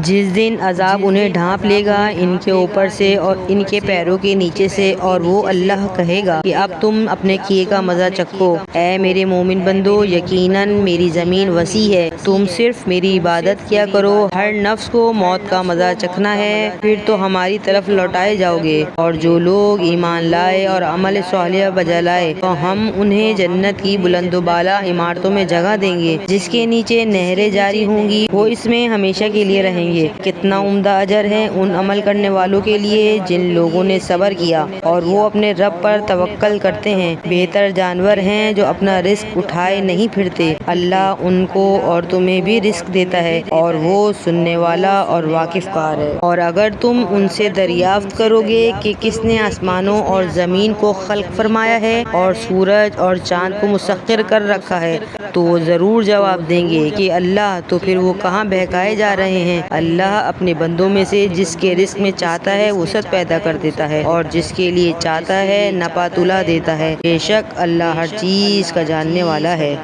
جس دن عذاب انہیں ڈھانپ لے گا ان کے اوپر سے اور ان کے پیروں کے نیچے سے، اور وہ اللہ کہے گا کہ اب تم اپنے کیے کا مزہ چکھو۔ اے میرے مومن بندو، یقیناً میری زمین وسیع ہے، تم صرف میری عبادت کیا کرو۔ ہر نفس کو موت کا مزہ چکھنا ہے، پھر تو ہماری طرف لوٹائے جاؤ گے، اور جو لوگ ایمان لائے اور عمل صالح بجا لائے تو ہم انہیں جنت کی بلند و بالا عمارتوں میں جگہ دیں گے جس کے نیچے نہریں جاری ہوں گی، وہ اس میں ہمیشہ کے لیے رہیں گے۔ کتنا عمدہ اجر ہے ان عمل کرنے والوں کے لیے جن لوگوں نے صبر کیا اور وہ اپنے رب پر توکل کرتے ہیں۔ بہتر جانور ہیں جو اپنا رزق اٹھائے نہیں پھرتے، اللہ ان کو اور تمہیں بھی رزق دیتا ہے، اور وہ سننے والا اور واقف کار ہے۔ اور اگر تم ان سے دریافت کرو گے کہ کس نے آسمانوں اور زمین کو خلق فرمایا ہے اور سورج اور چاند کو مسخر کر رکھا ہے، تو وہ ضرور جواب دیں گے کہ اللہ، تو پھر وہ کہاں بہکائے جا رہے ہیں۔ اللہ اپنے بندوں میں سے جس کے رزق میں چاہتا ہے وسعت پیدا کر دیتا ہے، اور جس کے لیے چاہتا ہے نپا تلا دیتا ہے۔ بے شک اللہ ہر چیز کا جاننے والا ہے۔